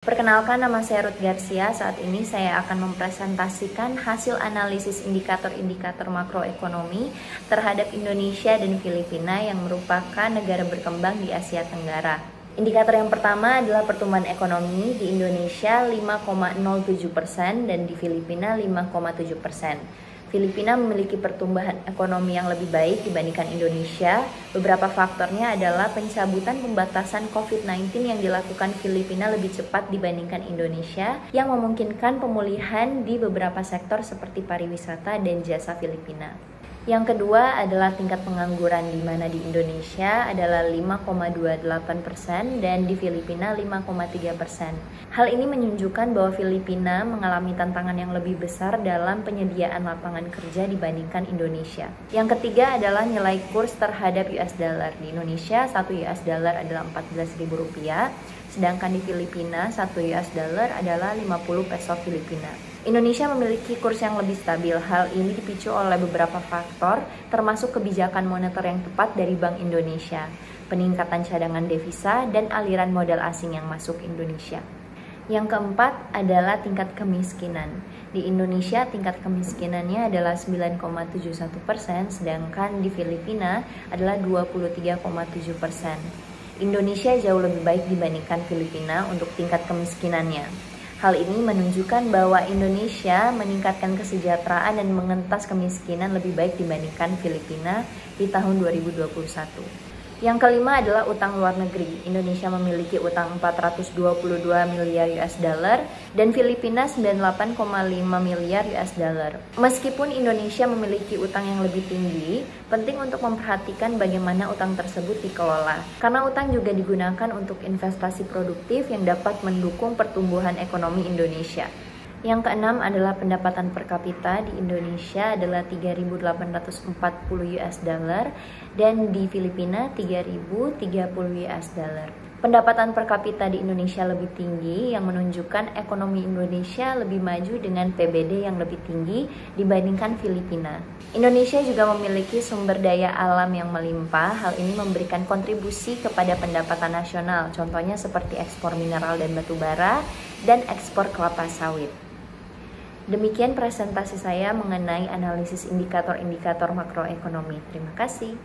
Perkenalkan, nama saya Ruth Garcia. Saat ini saya akan mempresentasikan hasil analisis indikator-indikator makroekonomi terhadap Indonesia dan Filipina yang merupakan negara berkembang di Asia Tenggara. Indikator yang pertama adalah pertumbuhan ekonomi di Indonesia 5,07% dan di Filipina 5,7%. Filipina memiliki pertumbuhan ekonomi yang lebih baik dibandingkan Indonesia. Beberapa faktornya adalah pencabutan pembatasan COVID-19 yang dilakukan Filipina lebih cepat dibandingkan Indonesia, yang memungkinkan pemulihan di beberapa sektor seperti pariwisata dan jasa Filipina. Yang kedua adalah tingkat pengangguran, di mana di Indonesia adalah 5,28% dan di Filipina 5,3%. Hal ini menunjukkan bahwa Filipina mengalami tantangan yang lebih besar dalam penyediaan lapangan kerja dibandingkan Indonesia. Yang ketiga adalah nilai kurs terhadap US dollar. Di Indonesia 1 US dollar adalah Rp14.000, sedangkan di Filipina 1 US dollar adalah 50 peso Filipina. Indonesia memiliki kurs yang lebih stabil. Hal ini dipicu oleh beberapa faktor, termasuk kebijakan moneter yang tepat dari Bank Indonesia, peningkatan cadangan devisa, dan aliran modal asing yang masuk Indonesia. Yang keempat adalah tingkat kemiskinan. Di Indonesia tingkat kemiskinannya adalah 9,71%, sedangkan di Filipina adalah 23,7%. Indonesia jauh lebih baik dibandingkan Filipina untuk tingkat kemiskinannya. Hal ini menunjukkan bahwa Indonesia meningkatkan kesejahteraan dan mengentas kemiskinan lebih baik dibandingkan Filipina di tahun 2021. Yang kelima adalah utang luar negeri. Indonesia memiliki utang 422 miliar US dollar dan Filipina 98,5 miliar US dollar. Meskipun Indonesia memiliki utang yang lebih tinggi, penting untuk memperhatikan bagaimana utang tersebut dikelola. Karena utang juga digunakan untuk investasi produktif yang dapat mendukung pertumbuhan ekonomi Indonesia. Yang keenam adalah pendapatan per kapita. Di Indonesia adalah 3.840 US dollar dan di Filipina 3.030 US dollar. Pendapatan per kapita di Indonesia lebih tinggi, yang menunjukkan ekonomi Indonesia lebih maju dengan PBD yang lebih tinggi dibandingkan Filipina. Indonesia juga memiliki sumber daya alam yang melimpah. Hal ini memberikan kontribusi kepada pendapatan nasional, contohnya seperti ekspor mineral dan batu bara dan ekspor kelapa sawit. Demikian presentasi saya mengenai analisis indikator-indikator makroekonomi. Terima kasih.